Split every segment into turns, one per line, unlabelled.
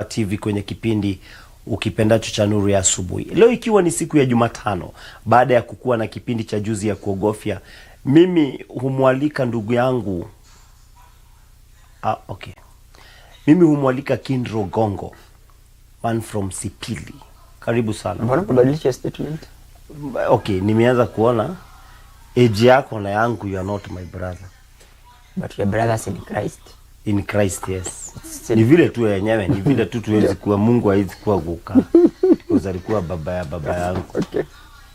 TV kwenye kipindi ukipendacho cha Nuru ya Asubuhi. Leo ikiwa ni siku ya Jumatano, baada ya kukua na kipindi cha juzi ya kuogofya, mimi humwalika ndugu yangu mimi humwalika King Rugongo, man from Sipili. Karibu sana.
Mbona kubadilisha statement?
Okay, nimeanza kuona age yako na yangu, you are not my brother.
But your brothers in Christ.
In Christ, yes. Ni vile tu yenyewe, ni vile tu tuwezi kuwa Mungu haizi kuwa guka. Because alikuwa baba yangu.
Okay.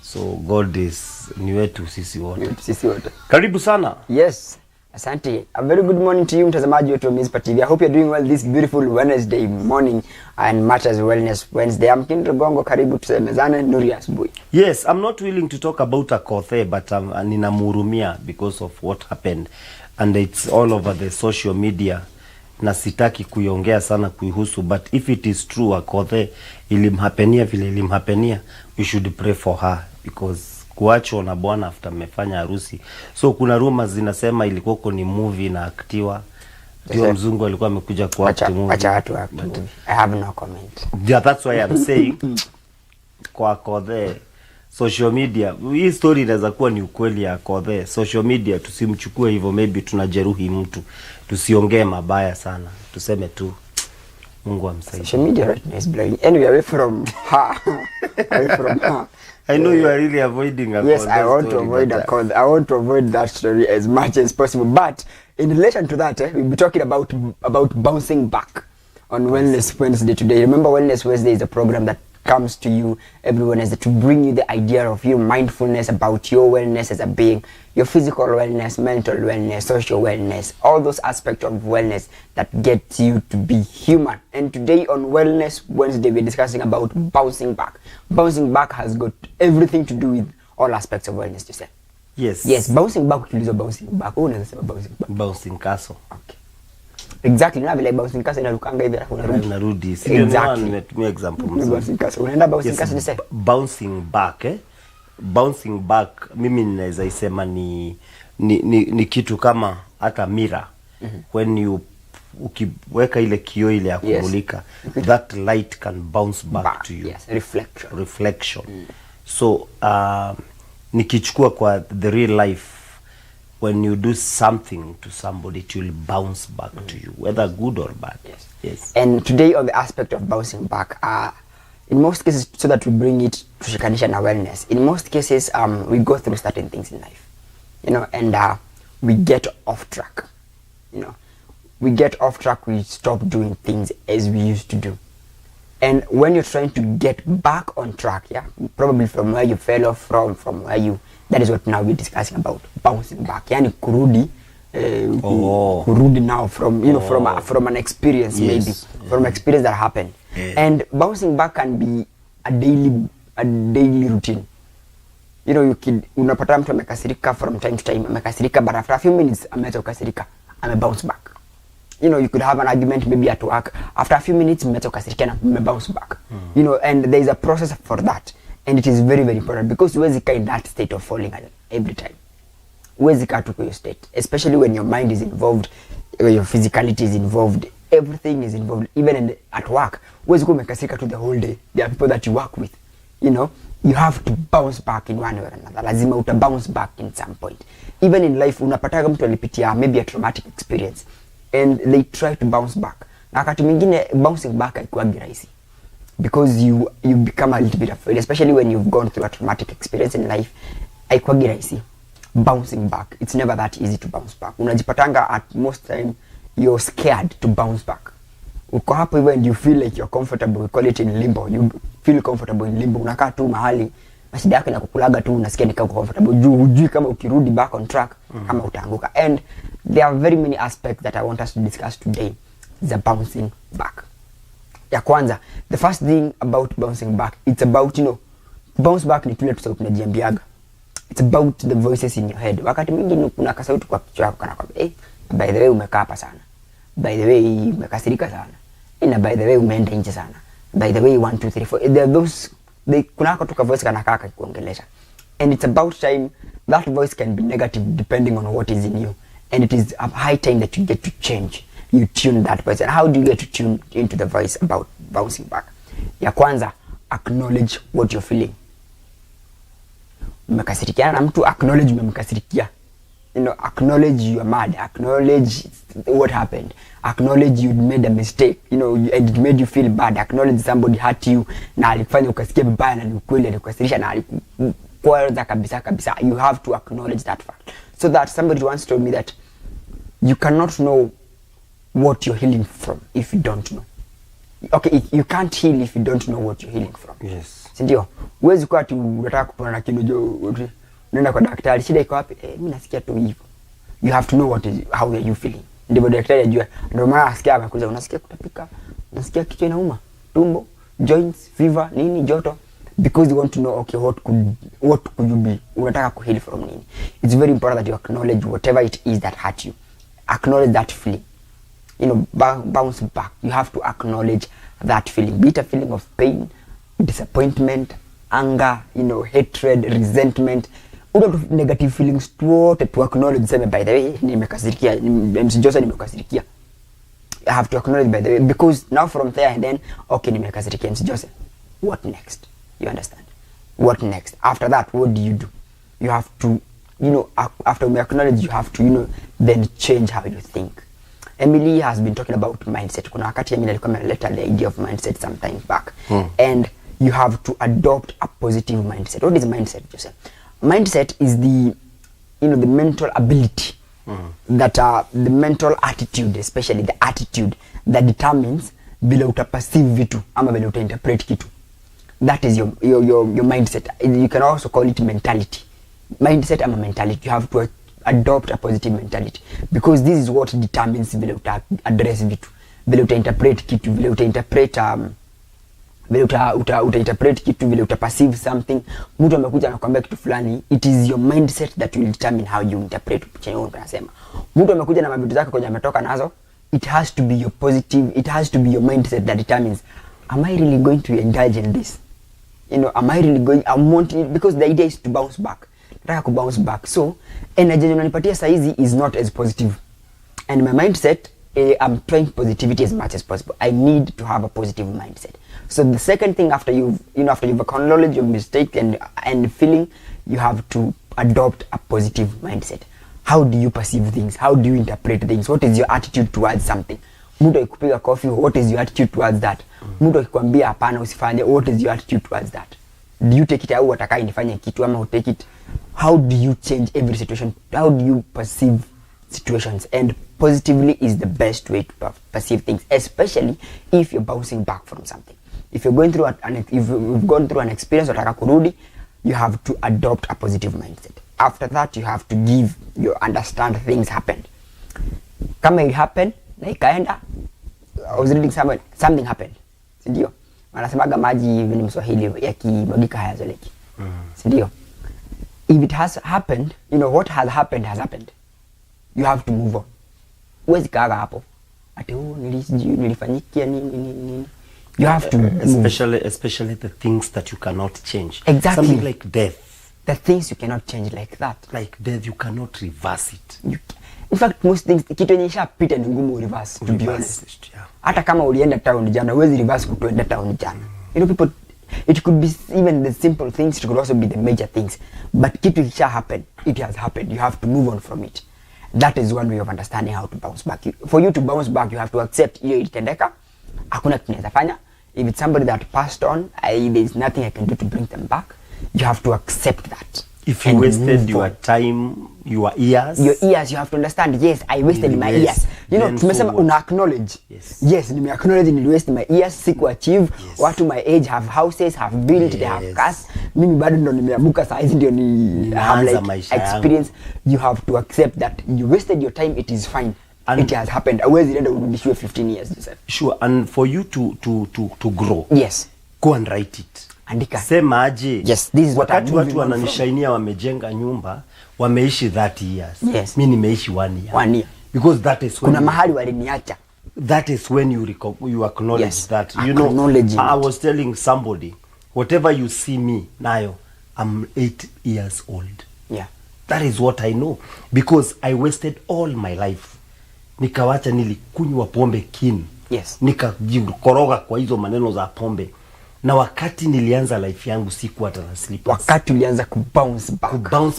So God is ni wetu sisi wote.
Sisi wote.
Karibu sana.
Yes. Asante. A very good morning to you mtazamaji wetu wa Mizpah Tv. I hope you're doing well this beautiful Wednesday morning and Matters Wellness Wednesday. I'm King Rugongo, karibu tusemezane Nuru ya Asubuhi.
Yes, I'm not willing to talk about a Tithe, but ninamhurumia because of what happened. And it's all over the social media. Na sitaki kuiongea sana kuihusu, but if it is true Tithe ilimhapenia vile ilimhapenia, we should pray for her because kuachwa na bwana after amefanya harusi. So kuna rumors zinasema ilikuwa ni movie na aktiwa. Ndio mzungu alikuwa amekuja kuact movie.
Acha watu act movie. I have no comment.
Yeah, that's why I'm saying kwa Tithe social media, hii story inaweza kuwa ni ukweli ya Tithe. Social media tusimchukue hivyo, maybe tunajeruhi mtu. Tusiongee mabaya sana. Tuseme tu Mungu amsaidie.
Social media right now is blowing. Anyway, away from her. Away from her.
I know you are really avoiding a
Yes, I want to avoid I want to avoid that story as much as possible. But in relation to that, we'll be talking about bouncing back on Wellness Wednesday today. Remember, Wellness Wednesday is a program that comes to you every Wednesday to bring you the idea of your mindfulness about your wellness as a being, your physical wellness, mental wellness, social wellness, all those aspects of wellness that get you to be human. And today on Wellness Wednesday, we're discussing about bouncing back. Bouncing back has got everything to do with all aspects of wellness, you say?
Yes.
Yes, bouncing back, ukiuliza bouncing back. Unaweza bouncing back.
Bouncing castle.
Okay. Exactly, na vile bouncing castle inarukanga hivi alafu
unarudi. Sio exactly. Nimetumia example mzuri.
Bouncing castle. Unaenda bouncing castle ni safe.
Bouncing back, bouncing back mimi ninaweza isema ni kitu kama hata mirror. When you ukiweka ile kioo ile ya kumulika, that light can bounce back to you.
Yes, reflection.
So nikichukua kwa the real life, when you do something to somebody, it will bounce back to you, whether good or bad. Yes.
And today on the aspect of bouncing back, in most cases, so that we bring it to shikanisha na wellness, in most cases, we go through certain things in life, and we get off track. We get off track, we stop doing things as we used to do. And when you're trying to get back on track, probably from where you fell off from where you, that is what now we're discussing about, bouncing back. Yani kurudi, kurudi now from, from an experience, maybe, from an experience that happened. And bouncing back can be a daily routine. Unapata mtu amekasirika from time to time, amekasirika, but after a few minutes, ameacha kukasirika, bounce back. You could have an argument maybe at work. After a few minutes, bounce back. And there is a process for that. And it is very, very important because huwezi kaa in that state of falling every time. Huwezi kaa tu kwa your state. Especially when your mind is involved, when your physicality is involved, everything is involved. Even at work, huwezi kuwa umekasirika to the whole day. There are people that you work with. You have to bounce back in one way or another. Lazima uta bounce back in some point. Even in life, unapataga mtu alipitia maybe a traumatic experience. And they try to bounce back. Na wakati mwingine bouncing back haikuwagi rahisi. Because you become a little bit afraid, especially when you've gone through a traumatic experience in life. Haikuwagi rahisi. Bouncing back, it's never that easy to bounce back. Unajipatanga at most time you're scared to bounce back. Uko hapo hivyo and you feel like you're comfortable, we call it in limbo. You feel comfortable in limbo. Unakaa tu mahali, mashida yako inakukulaga tu, unasikia ni kama comfortable. Hujui kama ukirudi back on track kama utaanguka. And there are very many aspects that I want us to discuss today. The bouncing back. Ya kwanza, the first thing about bouncing back, it's about, bounce back ni tule tusauti tunajiambiaga. It's about the voices in your head. Wakati mwingine kuna kasauti kwa kichwa yako kana kwamba, by the way umekaa hapa sana. By the way umekasirika sana. Na by the way umeenda nje sana. By the way 1 2 3 4. There are those kuna kako tuka voice kana kaka kuongelesha. And it's about time that voice can be negative depending on what is in you. And it is a high time that you get to change. you tune that voice. And how do you get to tune into the voice about bouncing back? Ya kwanza, acknowledge what you're feeling. Umekasirikiana na mtu, acknowledge umemkasirikia. Acknowledge you are mad, acknowledge what happened, acknowledge you made a mistake, and it made you feel bad, acknowledge somebody hurt you na alikufanya ukasikia vibaya na ni ukweli alikukasirisha na alikukwaza kabisa. You have to acknowledge that fact. So that somebody once told me that you cannot know what you're healing from if you don't know. Okay, you can't heal if you don't know what you're healing from.
Yes.
Sindio? Huwezi kuwa ati unataka kupona kidogo unaenda kwa daktari, shida iko wapi? Mimi nasikia tu hivyo. You have to know how are you feeling. Ndivyo daktari ajue. Ndio maana asikia anakuuliza unasikia kutapika, unasikia kichwa inauma, tumbo, joints, fever, nini, joto, because you want to know, okay, what could you be? Unataka kuheal from nini? It's very important that you acknowledge whatever it is that hurt you. Acknowledge that feeling. Bounce back. You have to acknowledge that feeling. Be it a feeling of pain, disappointment, anger, hatred, resentment, negative feelings to acknowledge. Say, by the way, nimekasirikia, MC Joseph nimekasirikia. I have to acknowledge, by the way, because now from there and then, okay, nimekasirikia MC Joseph. What next? You understand? What next? After that, what do? You have to, after we acknowledge, you have to, then change how you think. Emily has been talking about mindset. Kuna wakati Emily alikuwa ameleta the idea of mindset some time back. And you have to adopt a positive mindset. What is mindset, Joseph? Mindset is the mental ability, that the mental attitude, especially the attitude that determines vile utaperceive vitu ama vile utainterpret kitu. That is your mindset. You can also call it mentality. Mindset ama mentality. You have to adopt a positive mentality, because this is what determines vile uta address vitu, vile uta interpret kitu, vile uta interpret vile uta interpret kitu, vile uta perceive something. Mtu amekuja anakuambia kitu fulani, it is your mindset that will determine how you interpret chenye unasema. Mtu amekuja na mavitu zake kwenye ametoka nazo, it has to be your positive, it has to be your mindset that determines, am I really going to indulge in this? Am I really going, I want it, because the idea is to bounce back. Nataka bounce back. So energy unanipatia saizi is not as positive, and my mindset, I'm trying positivity as much as possible. I need to have a positive mindset. So the second thing, after you've acknowledged your mistake and feeling, you have to adopt a positive mindset. How do you perceive things? How do you interpret things? What is your attitude towards something? Mtu akikupiga coffee, what is your attitude towards that? Mtu akikwambia hapana usifanye, what is your attitude towards that? Do you take it au wataka nifanye kitu ama take it? How do you change every situation? How do you perceive situations? And positively is the best way to perceive things, especially if you're bouncing back from something. If you're going through if you've gone through an experience wataka kurudi, you have to adopt a positive mindset. After that, you have to understand things happened. Kama it happened, na ikaenda, I was reading something happened. Sindio? Wanasemaga maji ni Mswahili yakimwagika hayazoleki. Sindio? If it has happened, what has happened has happened. You have to move on. Huwezi kaa hapo. Ati nilifanyikia nini. You have to
especially the things that you cannot change.
Exactly.
Something like death.
The things you cannot change, like that.
Like death, you cannot reverse it.
In fact, most things, kitu yenye ishapita ni ngumu reverse, to be honest.
Yeah.
Hata kama ulienda town jana, huwezi reverse kutoenda town jana. People, it could be even the simple things, it could also be the major things. But kitu isha happen, it has happened. You have to move on from it. That is one way of understanding how to bounce back. For you to bounce back, you have to accept hiyo ilitendeka. Hakuna kitu naweza fanya. If it's somebody that passed on, there's nothing I can do to bring them back. You have to accept that.
If you wasted your time, your years.
Your ears, you have to understand, yes, I wasted my ears. Tumesema una acknowledge. Yes, nime acknowledge nili waste my ears, siku achieve. Watu my age have houses, have built, they have cars. Mimi bado ndo nimeamuka saa hizi ndio ni have like experience. You have to accept that you wasted your time, it is fine. And it has happened. Awezi nenda urudishiwe 15 years.
Sure, and for you to grow.
Yes.
Go and write it.
Andika.
Sema aje.
Yes, this is
wakati watu wananishainia wamejenga nyumba, wameishi 30 years.
Yes.
Mimi nimeishi 1 year.
1 year.
Because that is when
kuna mahali waliniacha.
That is when you acknowledge, yes, that. I was telling somebody, whatever you see me now, I'm 8 years old.
Yeah.
That is what I know. Because I wasted all my life. nikawacha, nilikunywa pombe kin.
Yes.
Nikajikoroga kwa hizo maneno za pombe. Na wakati nilianza life yangu sikuwa hata na slippers.
Wakati ulianza kubounce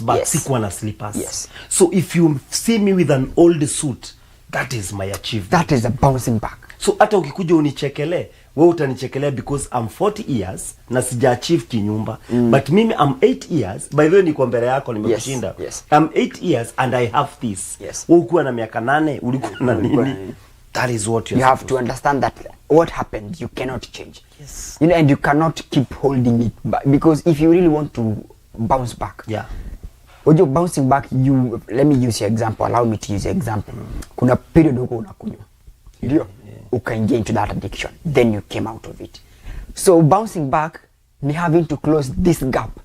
back.
Yes. Sikuwa na slippers.
Yes.
So if you see me with an old suit, that is my achievement.
That is a bouncing back.
So hata ukikuja unichekelee, wewe utanichekelea because I'm 40 years na sija achieve kinyumba. But mimi I'm 8 years. By the way niko mbele yako nimekushinda.
Yes.
I'm 8 years and I have this.
Yes.
Wewe ukiwa na miaka 8 ulikuwa na nini? That is what
you have to understand that what happened you cannot change.
Yes.
You know, and you cannot keep holding it back, because if you really want to bounce back,
yeah,
when you're bouncing back, you, let me use your example, allow me to use your example. Kuna period uko unakunywa, ndio ukaingia into that addiction, then you came out of it. So bouncing back ni having to close this gap.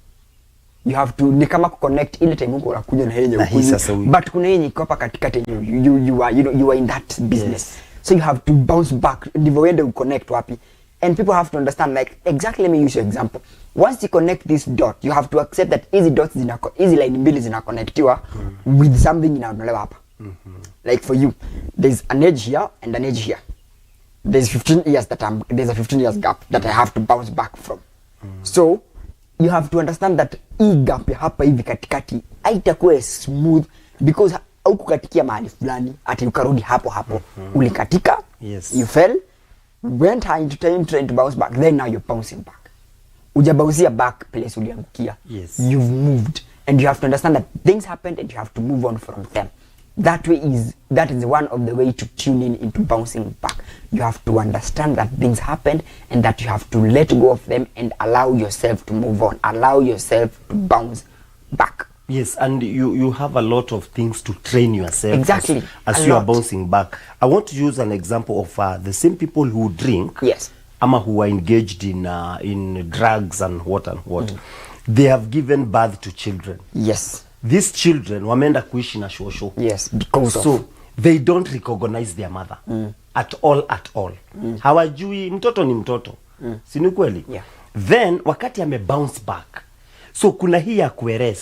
You have to, ni kama connect ile time uko unakunywa na yenye ukunywa, but kuna yenye iko hapa katikati, you are, you know, you are in that business. Yes. So you have to bounce back, ndivyo uende uconnect wapi. And people have to understand, like, exactly, let me use your example. Once you connect this dot, you have to accept that easy dots easy line mbili zina connectiwa with something inaondolewa hapa. Like for you, there's an edge here and an edge here. There's 15 years that there's a 15 years gap that I have to bounce back from. So you have to understand that hii gap ya hapa hivi katikati haitakuwa smooth, because haukukatikia mahali fulani ati ukarudi hapo ulikatika.
Yes.
You fell, went high into time trying to bounce back, then now you're bouncing back. Ujabounce back place uliangukia.
Yes.
You've moved, and you have to understand that things happened and you have to move on from them. That is one of the way to tune in into bouncing back. You have to understand that things happened and that you have to let go of them and allow yourself to move on, allow yourself to bounce back.
Yes, and you have a lot of things to train yourself.
Exactly.
As you are bouncing back. I want to use an example of the same people who drink.
Yes.
Ama who are engaged in drugs and what. They have given birth to children.
Yes.
These children wameenda kuishi na shosho.
Yes, because
so they don't recognize their mother at all. Hawajui mtoto ni mtoto. Si ni kweli?
Yeah.
Then wakati ame bounce back. So kuna hii ya kueres,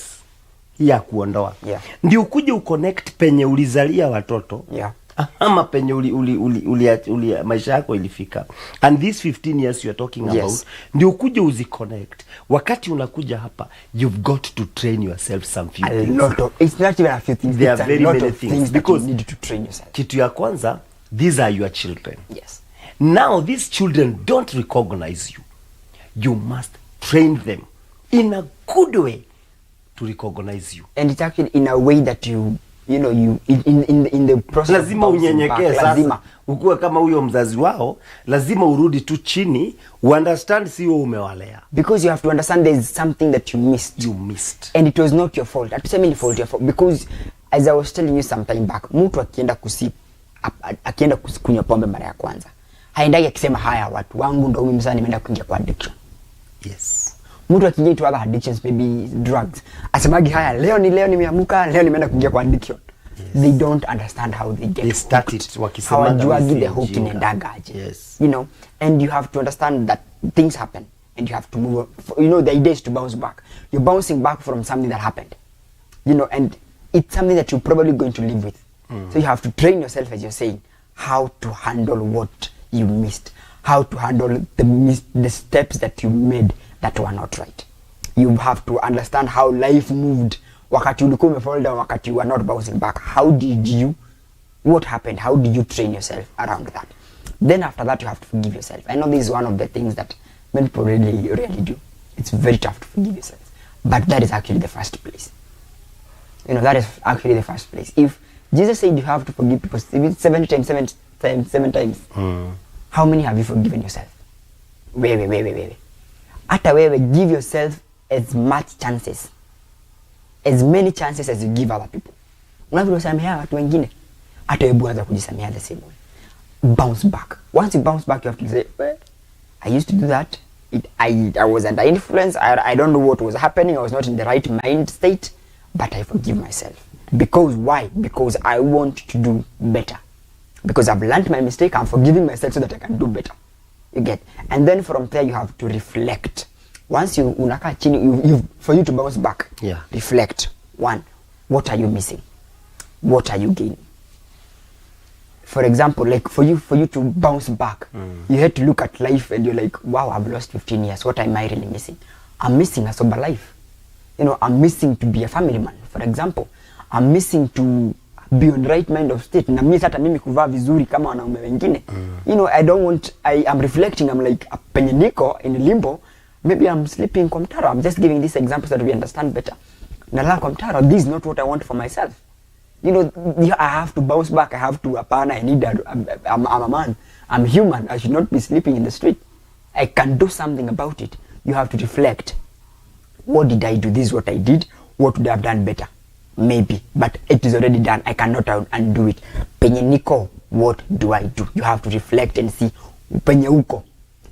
hii ya kuondoa.
Yeah.
Ndio ukuje uconnect penye ulizalia watoto.
Yeah.
Ama penye uli maisha yako ilifika. And these 15 years you are talking about, ndio ukuje uziconnect. Wakati unakuja hapa, you've got to train yourself some few things.
It's not even a few things.
There are very many things
because you need to train yourself.
Kitu ya kwanza, these are your children.
Yes.
Now these children don't recognize you. You must train them in a good way to recognize you.
And it's actually in a way that you know, you in the process.
Lazima unyenyekee sasa. Ukue kama huyo mzazi wao, lazima urudi tu chini, understand si wewe umewalea.
Because you have to understand there is something that you missed. And it was not your fault. Atuseme ni fault your fault, because as I was telling you some time back, mtu akienda kunywa pombe mara ya kwanza, haendagi akisema haya watu wangu ndio mimi sasa nimeenda kuingia kwa addiction.
Yes.
Mtu akiingia into other addictions, maybe drugs, asemagi haya leo nimeamuka, leo nimeenda kuingia kwa addiction. Yes. They don't understand how they
start it.
Hawajuagi the hook inaendagaje.
Yes.
You know, and you have to understand that things happen and you have to move on. You know, the idea is to bounce back. You're bouncing back from something that happened. You know, and it's something that you're probably going to live with. So you have to train yourself, as you're saying, how to handle what you missed, how to handle the steps that you made that were not right. You have to understand how life moved. Wakati ulikuwa umefall down, wakati you are not bouncing back. What happened? How did you train yourself around that? Then after that, you have to forgive yourself. I know this is one of the things that many people really do. It's very tough to forgive yourself. But that is actually the first place. You know, that is actually the first place. If Jesus said you have to forgive people 7 times, how many have you forgiven yourself? Wait. Hata wewe, give yourself as many chances as you give other people. Unavyosamehea watu wengine, hata wewe anza kujisamehea the same way. Bounce back. Once you bounce back, you have to say, well, I used to do that. I was under influence. I don't know what was happening. I was not in the right mind state, but I forgive myself. Because why? Because I want to do better. Because I've learned my mistake, I'm forgiving myself so that I can do better. You get? And then from there you have to reflect. Once you unakaa chini, for you to bounce back, reflect. One, what are you missing? What are you gaining? For example, like for you to bounce back, you had to look at life and you're like, wow, I've lost 15 years. What am I really missing? I'm missing a sober life. You know, I'm missing to be a family man, for example. I'm missing to be on right mind of state. Na mimi hata mimi kuvaa vizuri kama wanaume wengine. You know, I am reflecting, I'm like, penye niko in limbo, maybe I'm sleeping kwa mtaro. I'm just giving these examples so that we understand better. Nalala kwa mtaro, this is not what I want for myself. You know, I have to bounce back. I have to, apana, I need I'm a man. I'm human. I should not be sleeping in the street. I can do something about it. You have to reflect. What did I do? This is what I did. What would I have done better? Maybe. But it is already done. I cannot undo it. Penye niko, what do I do? You have to reflect and see penye uko.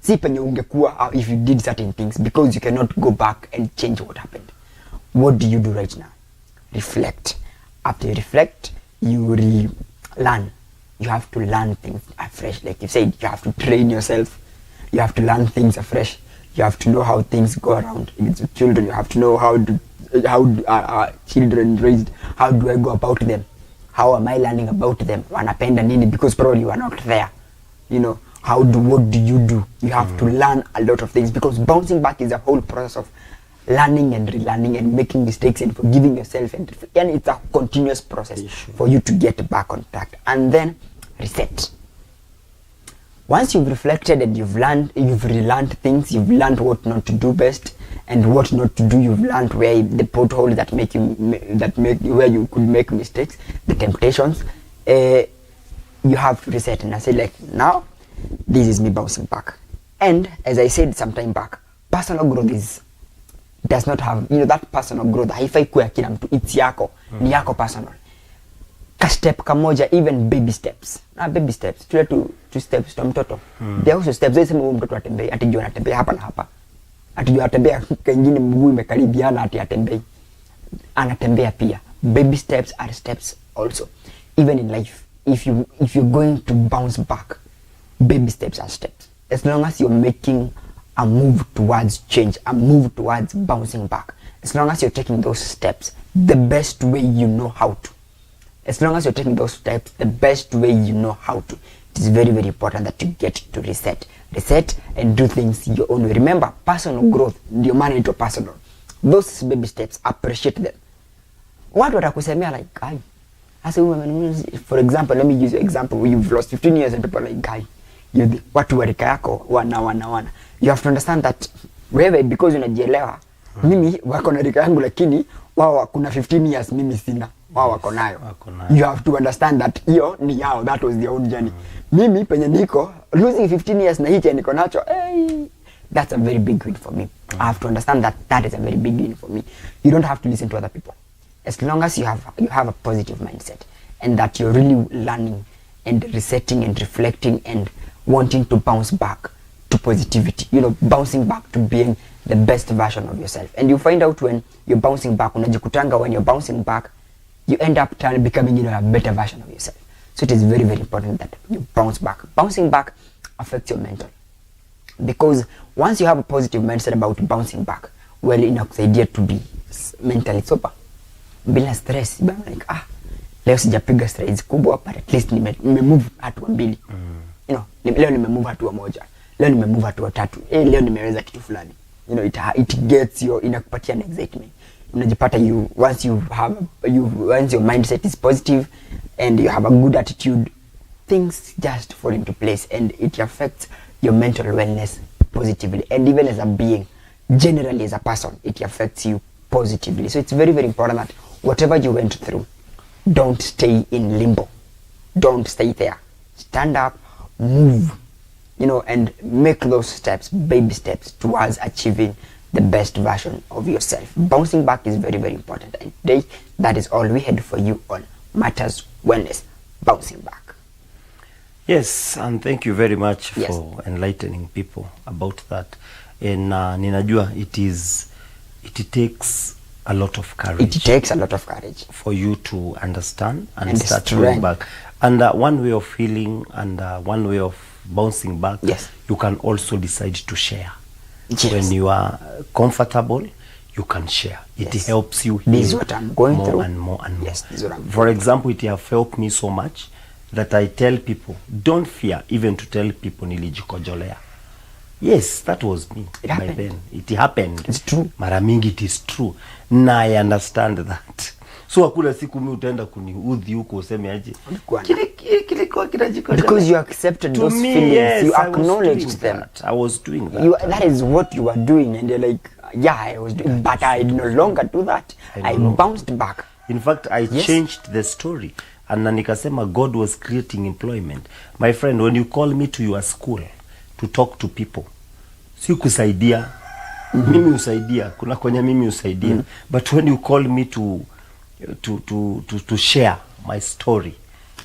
See penye ungekuwa if you did certain things, because you cannot go back and change what happened. What do you do right now? Reflect. After you reflect, you learn. You have to learn things afresh. Like you said, you have to train yourself. You have to learn things afresh. You have to know how things go around. With children, you have to know how are children raised. How do I go about them? How am I learning about them? Wanapenda nini? Because probably you are not there. You know, what do you do? You have to learn a lot of things, because bouncing back is a whole process of learning and relearning and making mistakes and forgiving yourself, and it's a continuous process for you to get back on track. And then reset. Once you've reflected and you've relearned things, you've learned what not to do best and what not to do, you've learned where the potholes where you could make mistakes, the temptations, you have to reset. And I say, like, now this is me bouncing back. And as I said some time back, personal growth does not have, you know, that personal growth haifai kuwa kila mtu, it's yako, ni yako personal. Ka step kamoja, even baby steps. Na baby steps, tule two steps to mtoto. There are also steps, zai sema mtoto atembei, atijua anatembea hapa na hapa. Atijua atembea kengine mguu imekaribiana ati atembei. Anatembea pia. Baby steps are steps also. Even in life, if you're going to bounce back, baby steps are steps. As long as you're making a move towards change, a move towards bouncing back, as long as you're taking those steps the best way you know how to, as long as you're taking those steps the best way you know how to, it is very, very important that you get to reset and do things your own way. Remember, personal growth ndio maana ito personal. Those baby steps, appreciate them. Watu watakusemea like, guy, as a woman, for example, let me use an example where you've lost 15 years and people are like, guy, watu wa rika yako wana. You have to understand that wewe, because unajielewa, mimi wako na rika yangu, lakini wao kuna 15 years mimi sina, wao wako nayo. You have to understand that hiyo ni yao, that was their own journey. Mimi penye niko losing 15 years na hicho niko nacho, that's a very big win for me. I have to understand that is a very big win for me. You don't have to listen to other people. As long as you have a positive mindset and that you're really learning and resetting and reflecting and wanting to bounce back to positivity, you know, bouncing back to being the best version of yourself. And you find out when you're bouncing back, unajikutanga when you're bouncing back, you end up becoming, you know, a better version of yourself. So it is very, very important that you bounce back. Bouncing back affects your mental, because once you have a positive mindset about bouncing back, well, inakusaidia to be mentally sober, bila stress. Like, leo sijapiga strides kubwa, but at least nimemove hatua mbili. You know, leo nimemove hatua moja, leo nimemove hatua tatu, leo nimeweza kitu fulani. You know, it gets inakupatia an excitement. Unajipata once your mindset is positive and you have a good attitude, things just fall into place and it affects your mental wellness positively. And even as a being, generally as a person, it affects you positively. So it's very, very important that whatever you went through, don't stay in limbo. Don't stay there. Stand up, move, you know, and make those steps, baby steps, towards achieving the best version of yourself. Bouncing back is very, very important. And today, that is all we had for you on Matters Wellness, Bouncing Back.
Yes, and thank you very much for enlightening people about that. And ninajua it takes a lot of courage. It takes a lot of courage
for
you to understand and start going back. And one way of healing and one way of bouncing back, you can also decide to share. When you are comfortable, you can share. It helps you heal
this is what I'm going
more
through.
And more and more.
This is what I'm
For example, it have helped me so much that I tell people, don't fear even to tell people nilijikojolea. Yes, that was me.
It happened.
By then. It happened.
It's true.
Mara mingi it is true. Na I understand that. So hakuna siku mimi utaenda kuniudhi huko useme aje. Kilikuwa kinajikojolea.
Because you accepted those feelings.
Yes,
you acknowledged them.
I was doing that.
That is what you are doing, and you're like, yeah, I was doing, but I no longer do that. I bounced back.
In fact, I changed the story. And nikasema God was creating employment. My friend, when you call me to your school to talk to people, si kusaidia. Mimi usaidia. Kuna kwenye mimi usaidia. But when you call me to share my story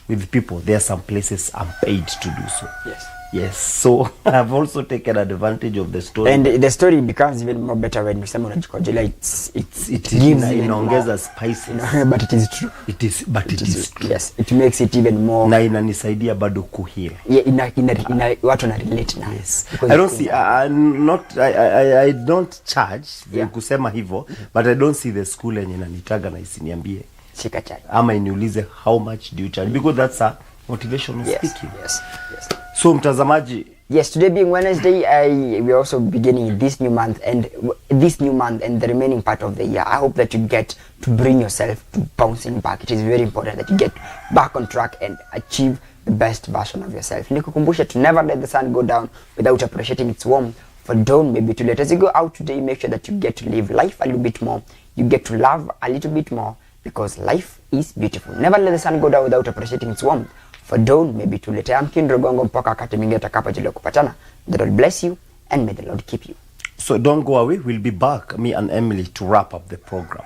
with people, there are some places I'm paid to do so. Yes. So I've also taken advantage of the story.
And the story becomes even more better when you say unajikojolea. It gives
inaongeza spices.
But it is true.
It is true.
Yes, it makes it even more.
Na inanisaidia bado kuheal.
Yeah, watu na relate na.
Yes. I don't see I don't charge kusema hivyo, but I don't see the school yenye inanitaga na isiniambie
shika chai.
Ama iniulize how much do you charge, because that's a motivational speaking.
Yes.
So mtazamaji,
yes, today being Wednesday, we are also beginning this new month and the remaining part of the year. I hope that you get to bring yourself to bouncing back. It is very important that you get back on track and achieve the best version of yourself. Nikukumbusha to never let the sun go down without appreciating its warmth. For dawn maybe too late. As you go out today, make sure that you get to live life a little bit more. You get to love a little bit more, because life is beautiful. Never let the sun go down without appreciating its warmth. For dawn may be too late. I'm King Rugongo, mpaka wakati mwingine tutakapoendelea kupatana. The Lord bless you and may the Lord keep you.
So don't go away. We'll be back, me and Emily, to wrap up the program.